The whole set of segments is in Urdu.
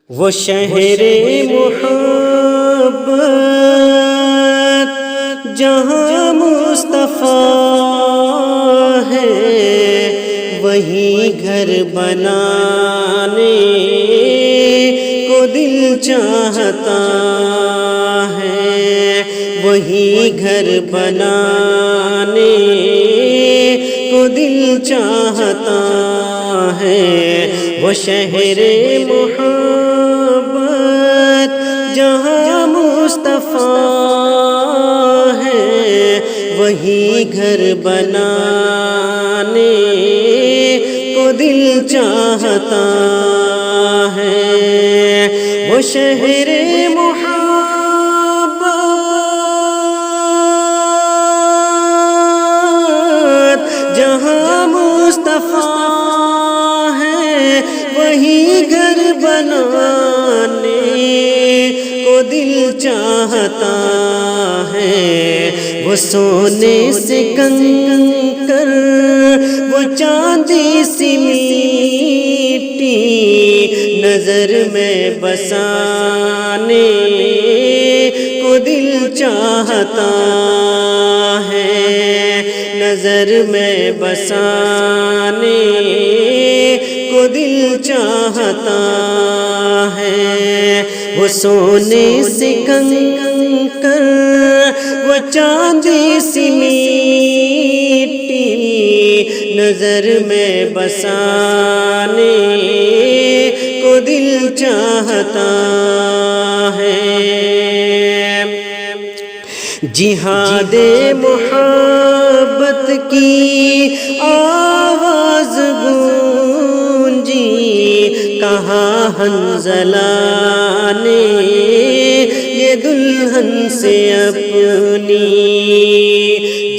وہ شہر محبت جہاں مصطفیٰ ہے، وہی گھر بنانے کو دل چاہتا ہے، وہی گھر بنانے کو دل چاہتا ہے۔ وہ شہر محبت جہاں مصطفیٰ ہے، وہی گھر بنانے کو دل چاہتا ہے۔ وہ شہر محبت جہاں مصطفیٰ ہے، وہی گھر بنانے کو دل چاہتا ہے۔ وہ سونے سے کنکر، وہ چاندی سی مٹی نظر میں بسانے کو دل چاہتا ہے، نظر میں بسانے کو دل چاہتا ہے۔ وہ سونے سے کنکر، وہ چاندی سی مٹی نظر میں بسانے کو دل چاہتا ہے۔ جہاد محبت کی آواز گونجی، کہا حنظلہ نے یہ دلہن سے اپنی۔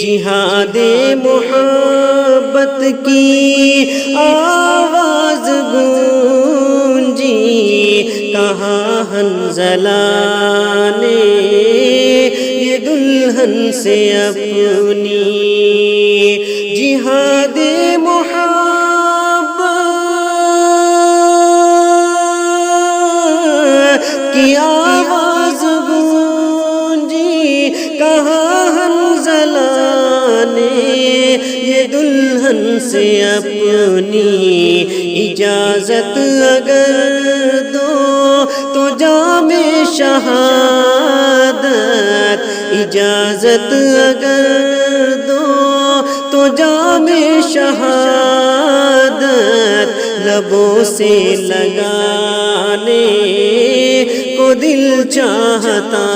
جہاد محبت کی آواز گونجی، کہا حنظلہ نے یہ دلہن سے اپنی۔ جہاد محبت کی آواز گونجی، کہا حنظلہ نے یہ دلہن سے اپنی۔ اجازت اگر دو تو جام شہادت، اجازت اگر دو تو جام شہادت لبوں سے لگانے کو دل چاہتا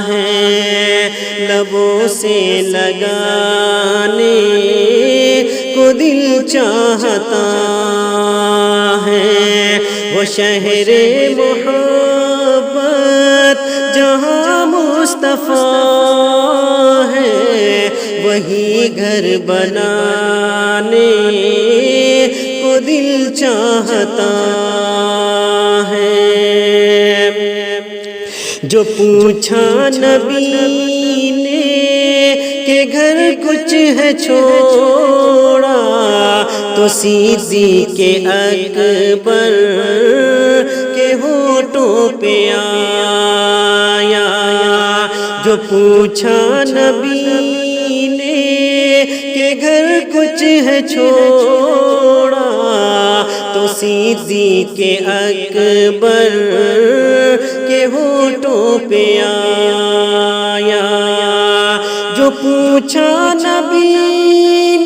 ہے، لبوں سے لگانے کو دل چاہتا ہے۔ وہ شہر محبت جہاں مصطفیٰ ہے، وہی گھر بنانے کو دل چاہتا ہے۔ جو پوچھا نبی نے کہ گھر کچھ ہے چھوڑا، تو صدیق اکبر کے ہونٹوں پہ آیا۔ جو پوچھا نبی نے کہ گھر کچھ ہے چھوڑا، تو صدیق اکبر کے ہونٹوں پہ آیا۔ جو پوچھا نبی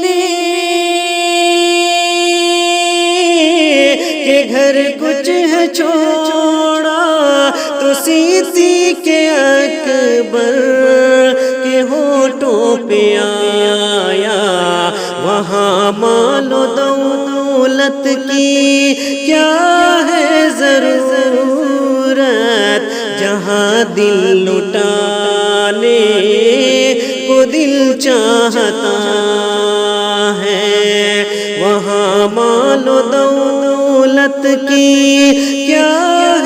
نے کہ گھر کچھ ہے چھوڑا، تو صدیق اکبر کے ہونٹوں پہ آیا۔ وہاں مال و دولت کی کیا ہے ضرورت، جہاں دل لٹانے کو دل چاہتا ہے۔ وہاں مال و دولت کی کیا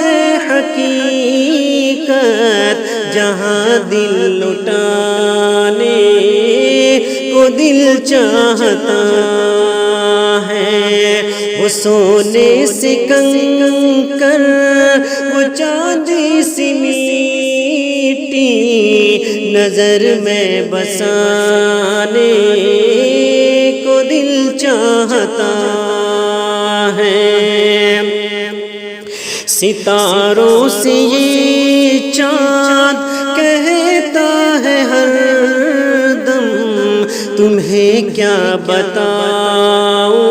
ہے حقیقت، جہاں دل لٹانے کو دل چاہتا ہے۔ وہ سونے سے کنکر نظر میں بسانے کو دل چاہتا ہے، ستاروں سے یہ چاند کہتا ہے ہر دم، تمہیں کیا بتاؤں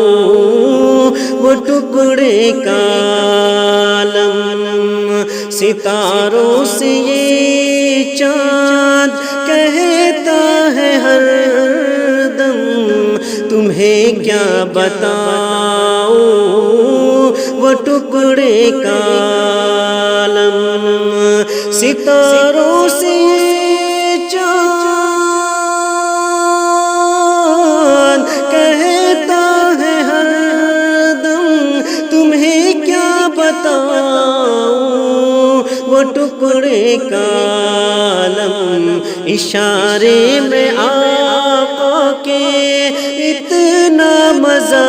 وہ ٹکڑے کا عالم، ستاروں سے یہ چاند کہتا ہے ہر دم، تمہیں کیا بتاؤں وہ ٹکڑے کا عالم، ستاروں سے چاند کہتا ہے ہر دم، تمہیں کیا بتاؤں وہ ٹکڑے کا عالم، اشارے میں آقا کے اتنا مزہ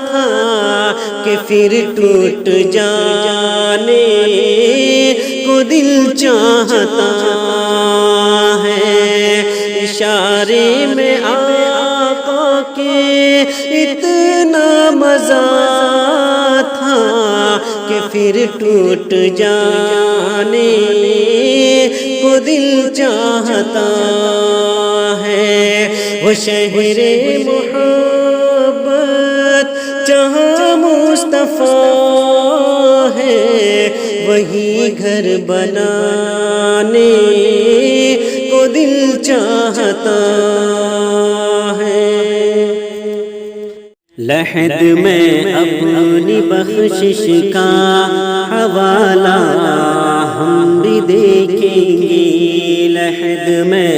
تھا کہ پھر ٹوٹ جانے کو دل چاہتا ہے، اشارے میں آقا کے اتنا مزہ تھا کہ پھر ٹوٹ جانے کو دل چاہتا ہے، وہ شہر محبت جہاں مصطفیٰ ہے، وہی گھر بنانے کو دل چاہتا ہے، لحد میں اپنی بخشش کا حوالہ ہم بھی دیکھیں گے، لحد میں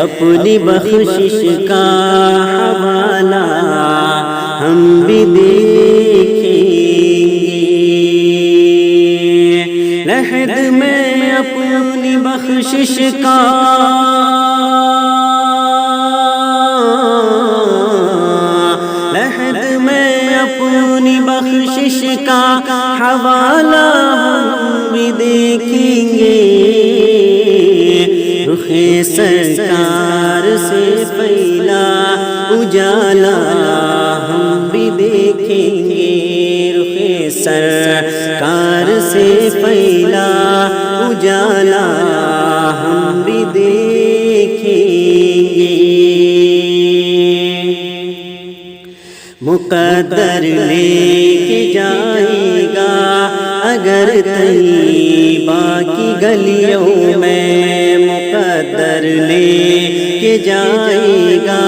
اپنی بخشش کا حوالہ ہم بھی دیکھیں گے، لحد میں اپنی بخشش کا اپنی بخشش کا حوالہ ہم بھی دیکھیں گے، رخ سرکار سے پھیلا اجالا ہم بھی دیکھیں گے، رخ سرکار سے پھیلا اجالا ہم بھی دیکھیں گے، مقدر لے کے جائے گا اگر طیبہ کی گلیوں میں، مقدر لے کے جائے گا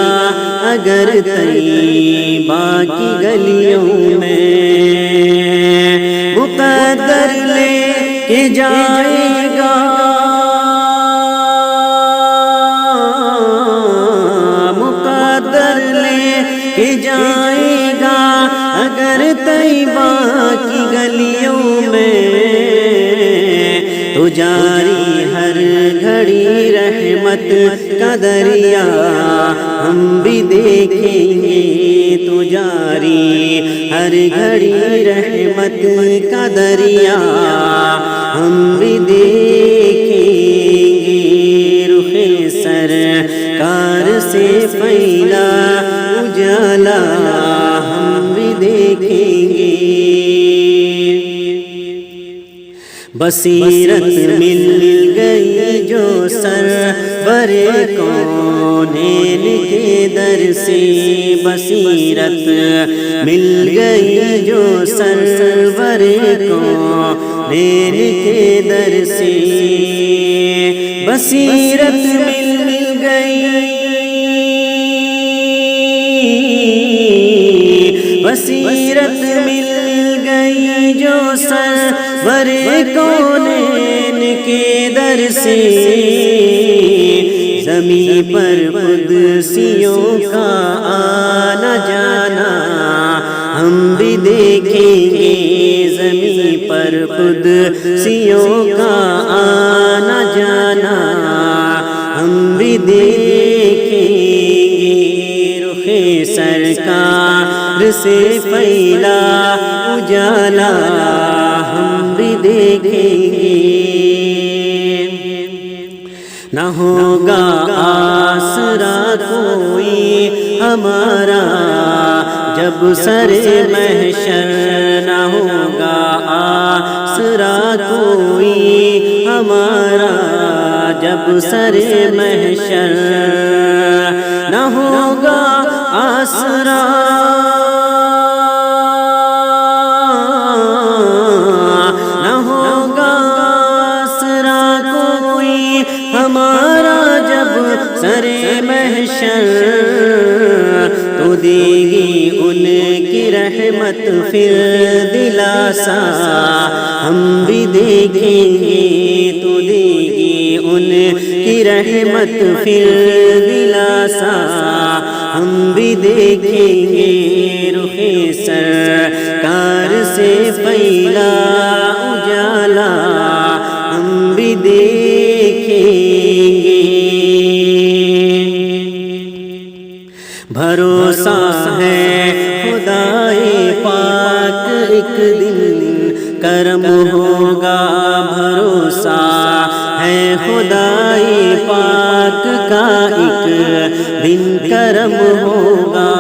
اگر طیبہ کی گلیوں میں، مقدر لے کے جائے گا کہ جائے گا اگر طیبہ کی گلیوں میں، تو جاری ہر گھڑی رحمت کا دریا ہم بھی دیکھیں گے، تو جاری ہر گھڑی رحمت کا دریا ہم بھی دیکھیں گے، رخ سرکار سے پھیلا اجالا ہم بھی دیکھیں گے، بصیرت مل گئی جو سرور کونین کے در سے، بصیرت مل گئی جو سرور کونین کے در سے، بصیرت مل گئی، بصیرت مل گئی جو سرور کونین کے در سے، زمین پر قدسیوں کا آنا جانا ہم بھی دیکھیں گے، زمین پر قدسیوں کا آنا جانا ہم بھی دیکھیں گے، رخ سرکار سے پھیلا اجالا ہم بھی دیکھیں گے، نہ ہوگا آسرا کوئی ہمارا جب سر محشر، نہ ہوگا آسرا کوئی ہمارا جب سر محشر، نہ ہوگا آسرا ہمارا جب سر محشر، تو دے گی ان کی رحمت پھر دلاسا ہم بھی دیکھیں گے، تو دے گی ان کی رحمت پھر دلاسا ہم بھی دیکھیں گے، رخ سرکار سے پہلا اجالا ہم بھی دیکھیں گے۔ بھروسہ ہے خدائے پاک ایک دن کرم ہوگا، بھروسہ ہے خدائے پاک کا ایک دن کرم ہوگا،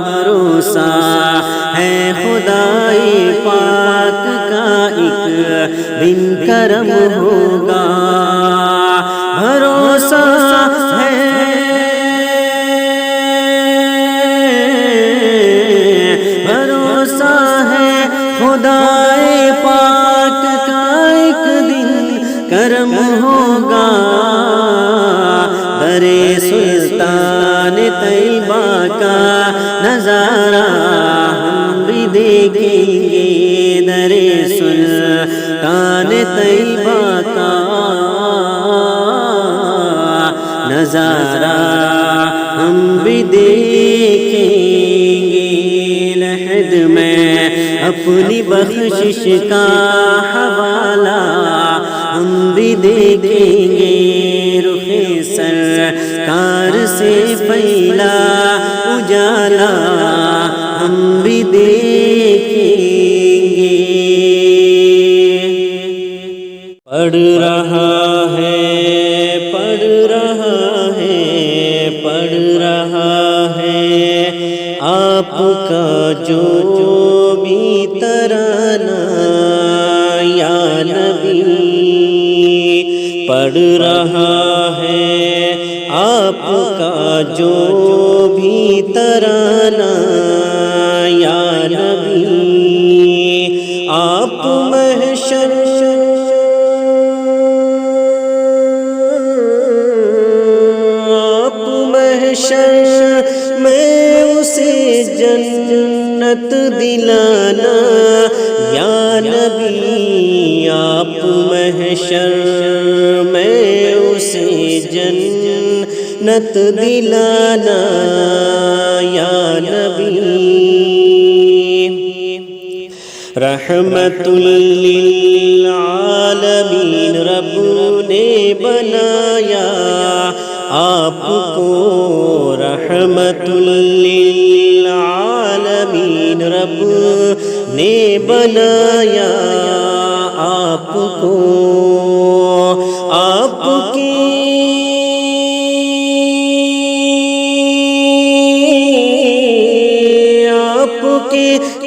بھروسہ ہے خدائے پاک کا ایک دن کرم ہوگا، بھروسہ ہے خدائے پاک کا ایک دن کرم ہوگا، در سلطان طیبہ کا نظارہ ہم بھی دیکھیں گے، در سلطان طیبہ کا نظارہ ہم بھی دیکھیں گے، لحد میں اپنی بخشش کا حوالہ ہم بھی دیکھیں گے، رخ سرکار سے پہلا اجالا ہم بھی دیکھیں گے۔ پڑھ رہا ہے، پڑھ رہا ہے، پڑھ رہا ہے آپ کا جو بھی ترانہ یا نبی، پڑھ رہا ہے آپ کا جو بھی ترانہ یا نبی، آپ محشر میں اسے جنت دلانا یا نبی، آپ محشر میں اسے جنت دلانا یا نبی، رحمت للعالمین رب نے بنایا آپ کو، رحمت للعالمین رب نے بنایا آپ کو، آپ کی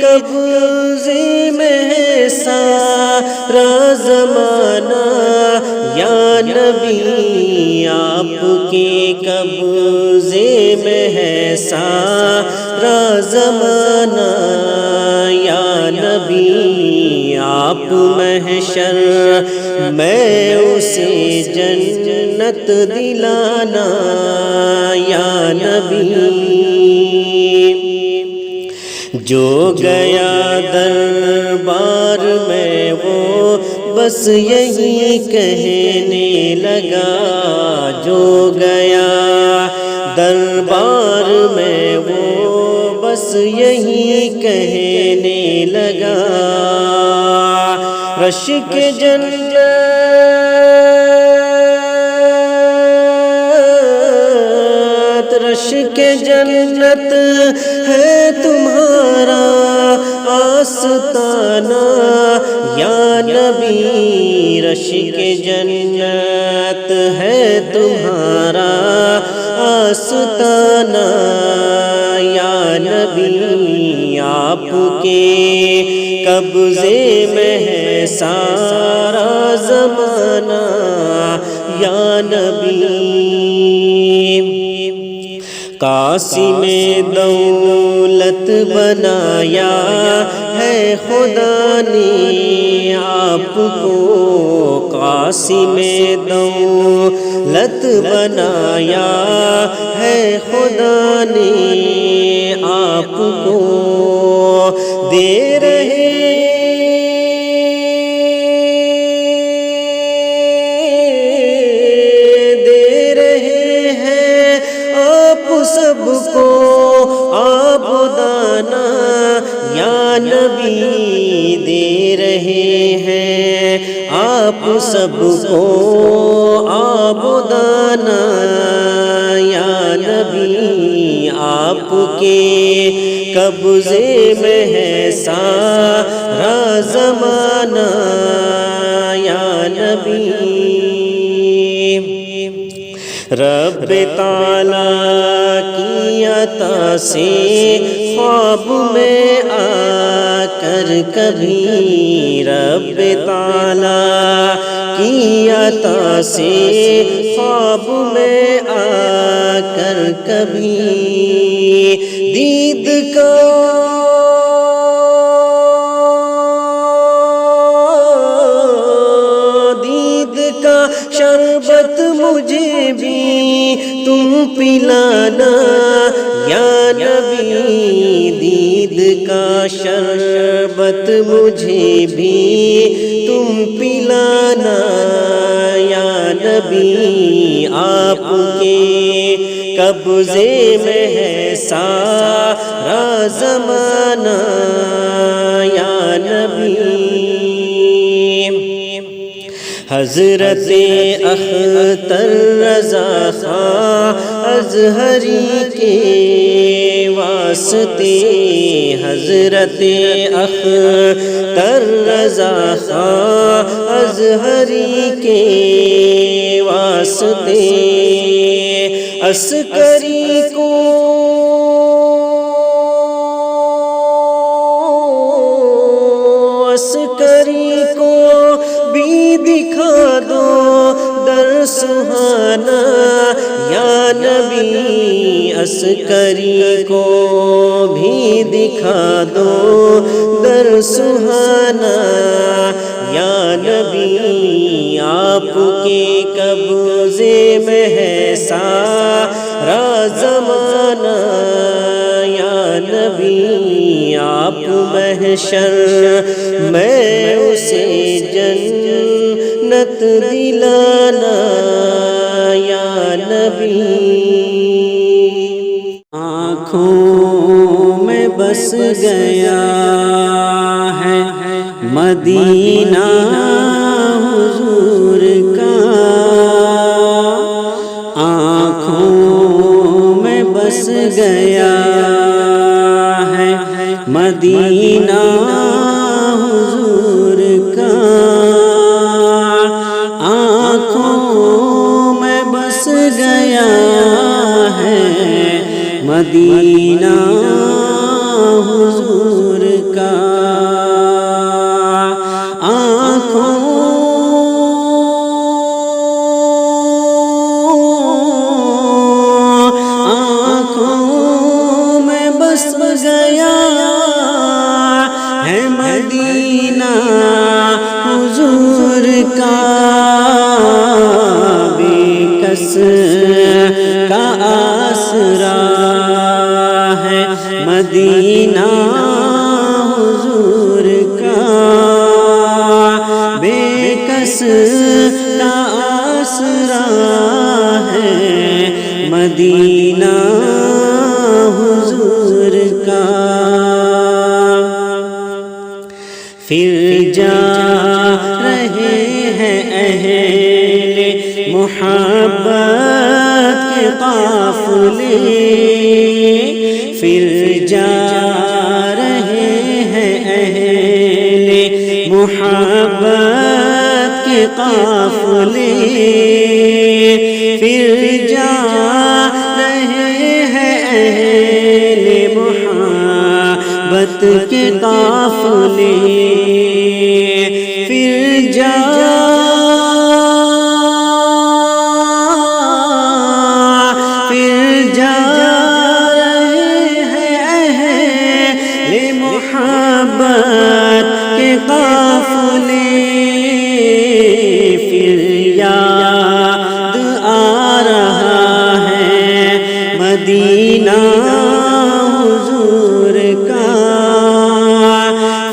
قبضے میں سارا زمانہ یا نبی، آپ کے قبضے میں ہے سارا زمانہ یا نبی، آپ محشر میں اسے جنت دلانا یا نبی، جو گیا دربار میں وہ بس یہی کہنے لگا، جو گیا دربار میں وہ بس یہی کہنے لگا، رشک جنت رشک جنت ہے تمہارا آستانہ یا نبی، رشک جنت ہے تمہارا تمہارا آستانہ یا نبی، آپ کے قبضے میں ہے سارا زمانہ یا نبی۔ قاسم دولت بنایا ہے خدا نے آپ کو، قاسم دولت بنایا ہے خدا نے آپ کو، دے رہے ہیں آپ سب کو آبادانہ یا نبی، دے رہے ہیں آپ سب کو آبادانہ یا نبی، آپ کے قبضے میں ہے سارا زمانہ یا نبی۔ رب تعالیٰ کی عطا سے خواب میں آ کر کبھی، رب تعالیٰ کی عطا سے خواب میں آ کر کبھی، دید کا شربت مجھے بھی تم پلانا یا نبی، دید کا شربت مجھے بھی تم پلانا یا نبی، آپ کے قبضے میں ہے سارا زمانہ یا نبی۔ حضرت اختر رضا خان ازہری کے واسطے، حضرت اختر رضا خان ازہری کے واسطے، عسکری کو بھی دکھا دو در سہانا یا نبی، عسکری کو بھی دکھا دو در سہانا یا نبی، آپ کے قبضے میں ہے سارا زمانہ یا نبی، آپ محشر میں اسے جنت دلانا یا نبی۔ آنکھوں میں بس گیا ہے مدینہ حضور کا، آنکھوں میں بس گیا ہے مدینہ حضور کا، آنکھوں میں بس گیا ہے مدینہ حضور کا، آنکھوں میں بس گیا ہے مدینہ حضور کا، بے کس کا آسرا ہے مدینہ حضور کا، بے کس کا آسرا ہے مدینہ حضور کا۔ پھر جا رہے ہیں اہل محبت کے قافلے، پھر جا رہے ہیں اہل محبت کے قافلے پھر جا رہے ہیں اہل محبت کے قافلے پھر جا محبت کے قافلے پھر یاد آ رہا ہے مدینہ حضور کا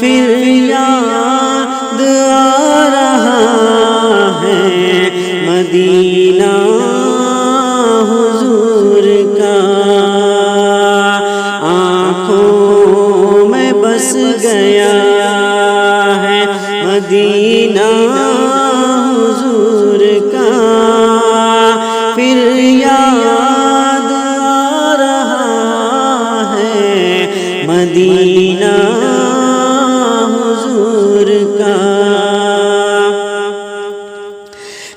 پھر یاد آ رہا ہے مدینہ حضور کا بس گیا ہے مدینہ حضور کا پھر یاد آ رہا ہے مدینہ حضور کا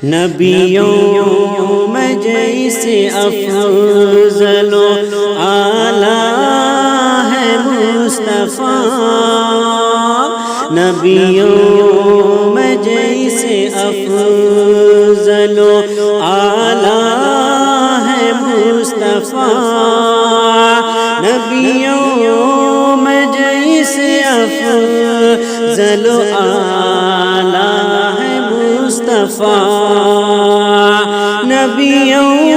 نبیوں میں جیسے افضل و اعلیٰ نبیوں میں جیسے افضل و اعلیٰ ہے مصطفیٰ نبیوں میں جیسے افضل و اعلیٰ ہے مصطفیٰ نبیوں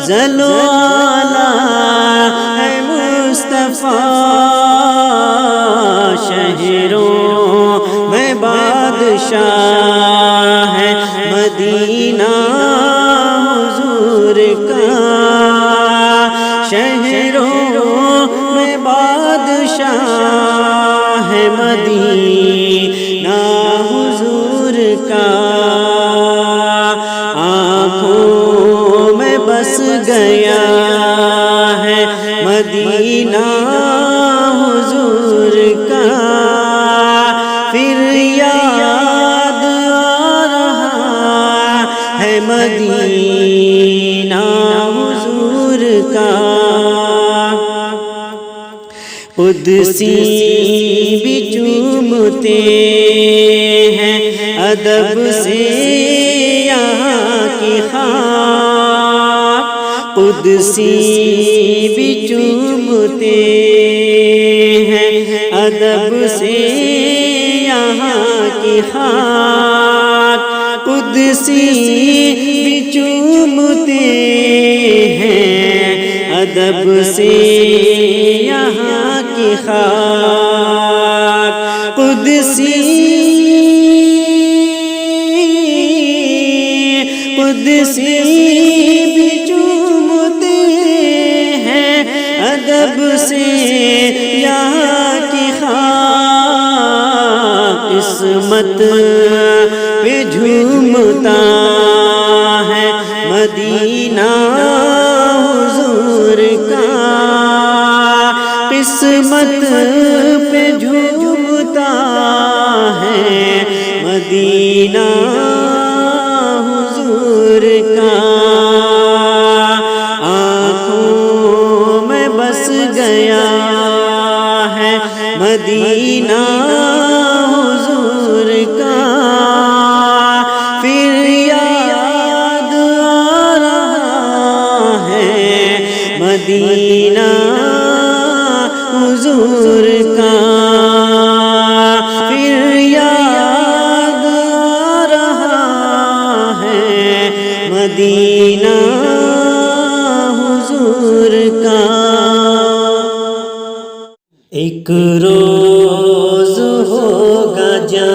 افضل و اعلیٰ ہے مصطفیٰ شہروں میں بادشاہ ہے مدینہ حضور کا شہروں میں بادشاہ ہے مدینہ حضور کا بس گیا ہے مدینہ حضور کا پھر یاد آ رہا ہے مدینہ حضور کا قدسی بھی چومتے ہیں ادب سے یہاں کی خاک قدسی بھی چومتے ہیں ادب سے یہاں کی خاک قدسی بھی چومتے ہیں ادب سے یہاں کی خاک قدسی بھی چومتے ہیں ادب سے یہاں کی خاک قسمت پہ جھومتا ہے مدینہ حضور کا قسمت پہ جھومتا ہے مدینہ حضور کا آنکھوں میں بس گیا ہے مدینہ حضور کا پھر یاد آ رہا ہے مدینہ حضور کا پھر یاد آ رہا ہے مدینہ حضور کا ایک روز ہوگا جانا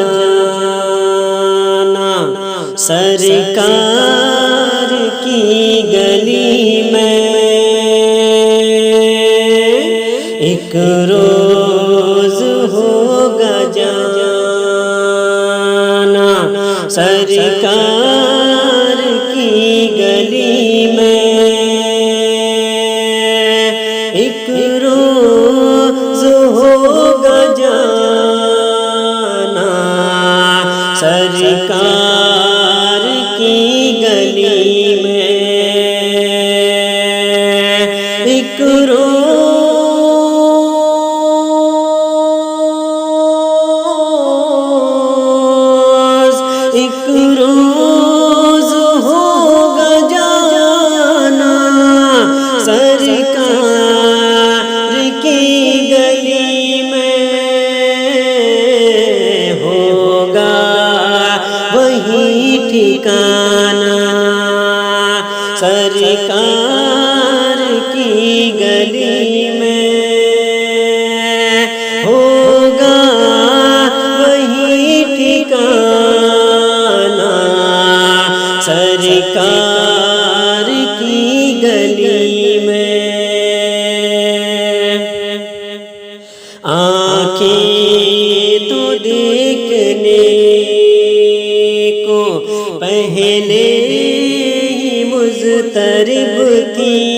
سرکار کی گلی میں ایک روز ہوگا جانا سرکار کی گلی میں ایک روز ہوگا جانا سرکار کی گلی میں، ہوگا وہی ٹھکانہ سرکار کی گلی میں، ہوگا وہی ٹھکانہ سرکار کی گلی میں۔ آنکھیں تو دیکھنے کو پہلے ہی مضطرب تھیں،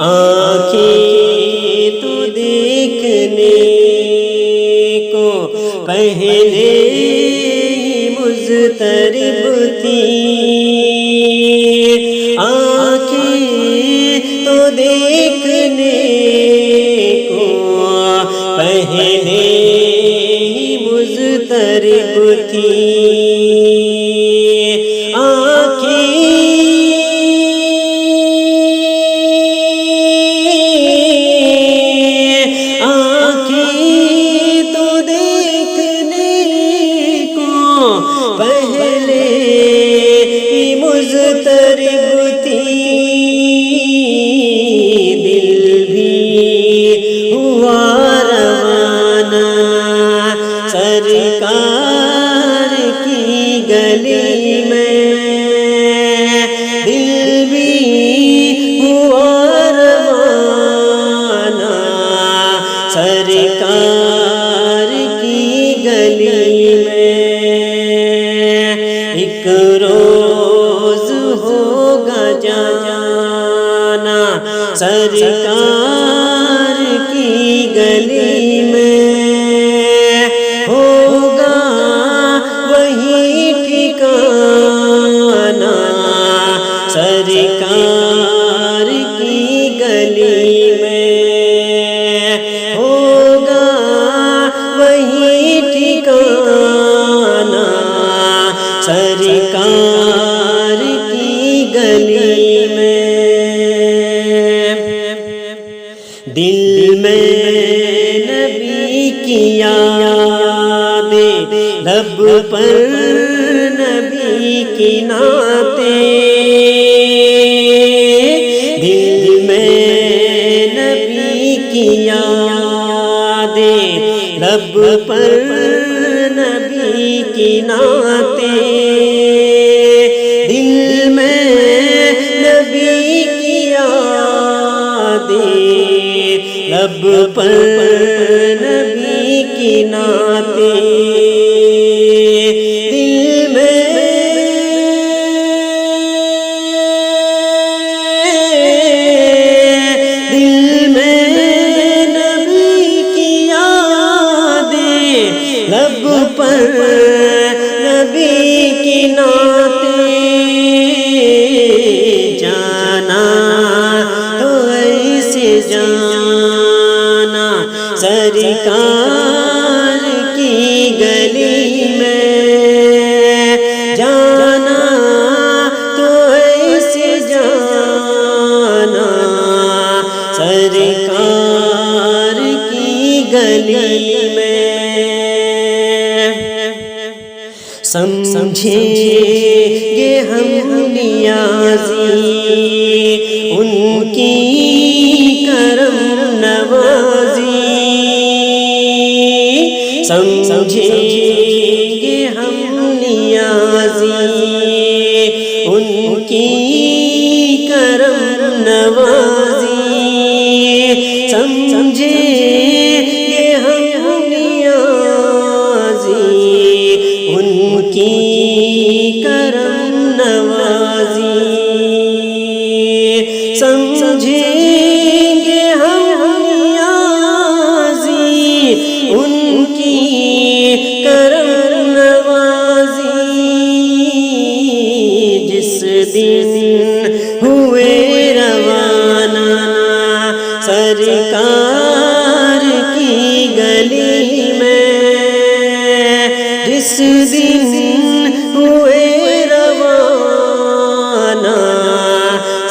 آنکھیں تو دیکھنے کو پہلے ہی مضطرب تھیں، آنکھیں تو دیکھنے کو پہلے ہی مضطرب تھیں، پہلے ہی مضطرب تھی، دل بھی ہوا روانہ سرکار کی گلی میں، دل بھی ہوا روانہ سرکار کی گلی میں۔ ایک روز ہوگا جانا سرکار کی گلی میں، ہوگا وہی ٹھکانہ سرکار کی گلی میں، ہوگا وہی ٹھکانہ سرکار کی گلی میں۔ دل میں نبی کی یادیں، لب پر نبی کی نعتیں، دل میں نبی کی یادیں، لب پر نبی کی نعتیں، دل میں نبی کی یادیں، لب پر نبی کی نعتیں، دل میں نبی کی یادیں، لب پر نبی کی نعتیں، جانا تو ایسے جانا سرکار کی گلی میں، جانا تو ایسے جانا سرکار کی گلی میں۔ سمجھیں گے ہم نیازی ان کی کرم نوازی، سمجھیں گے ہم نیازی ان کی کرم نوازی، سمجھیں گے ہم نیازی ان کی کرم نوازی، سمجھیں گے ہم نیازی ان کی کرم نوازی، جس دن ہوئے روانہ سرکار کی گلی میں، جس دن ہوئے روانہ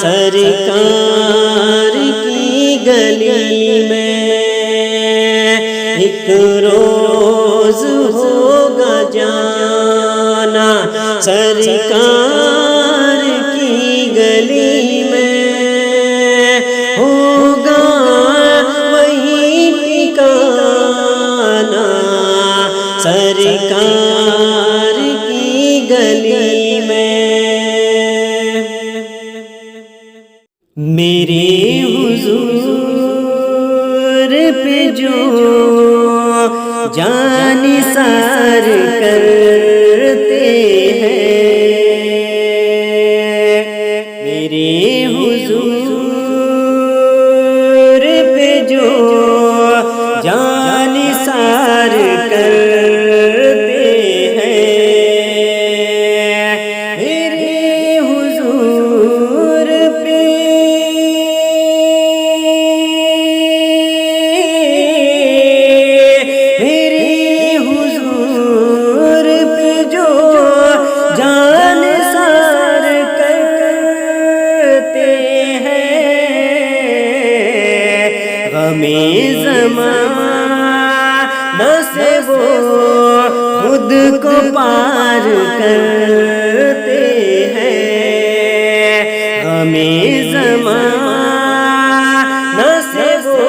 سرکار کی گلی میں، ایک روز ہوگا جانا سرکار کی گلی میں، ہوگا وہی ٹھکانا سرکار کی گلی میں۔ میرے حضور پہ جو جان نثار کرتے ہیں، میرے حضور پہ جو جان نثار کرتے ہیں، میرے حضور پہ غمِ زمانہ سے وہ خود کو پار کرتے ہیں، غمِ زمانہ سے وہ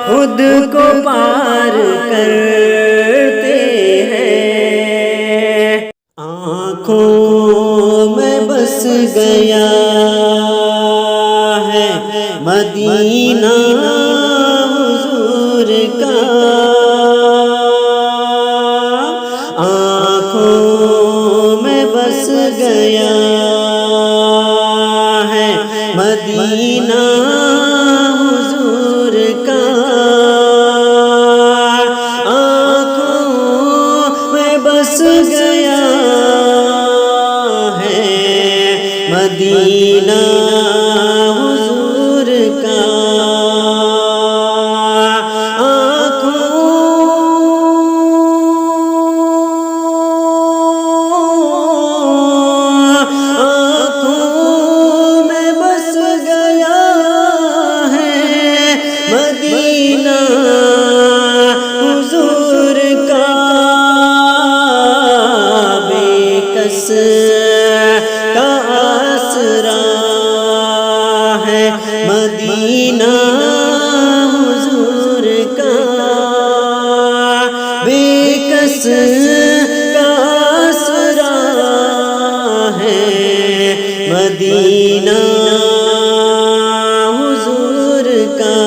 خود کو پار کرتے ہیں۔ آنکھوں میں بس گیا ہے مدینہ حضور کا، آنکھوں میں بس گیا ہے مدینہ حضور کا، آنکھوں میں بس گیا ہے مدینہ حضور کا، آنکھوں میں بس گیا ہے مدینہ حضور کا، بے کس کا آسرا ہے مدینہ حضور کا، بے کس کا آسرا ہے مدینہ حضور کا۔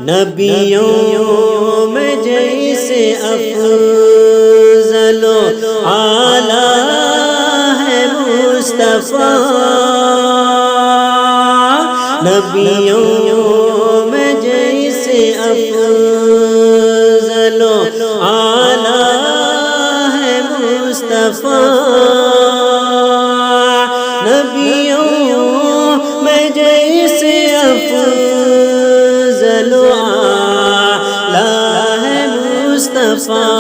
نبیوں میں جیسے افضل و اعلیٰ ہے مصطفیٰ، نبیوں میں جیسے افضل و اعلیٰ ہے مصطفیٰ، نبیوں میں جیسے افضل و اعلیٰ ہے مصطفیٰ،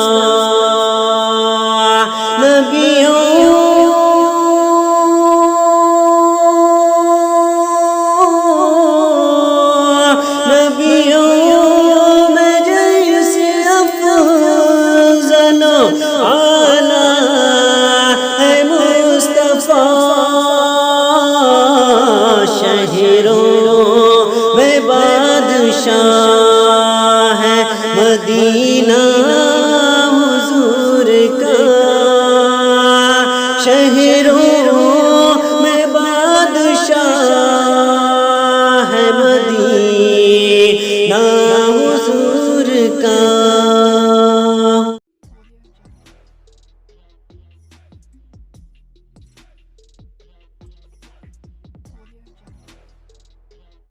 نبیوں میں جیسے افضل و اعلیٰ ہے مصطفیٰ، شہروں میں بادشاہ ہے مدینہ حضور کا، شہروں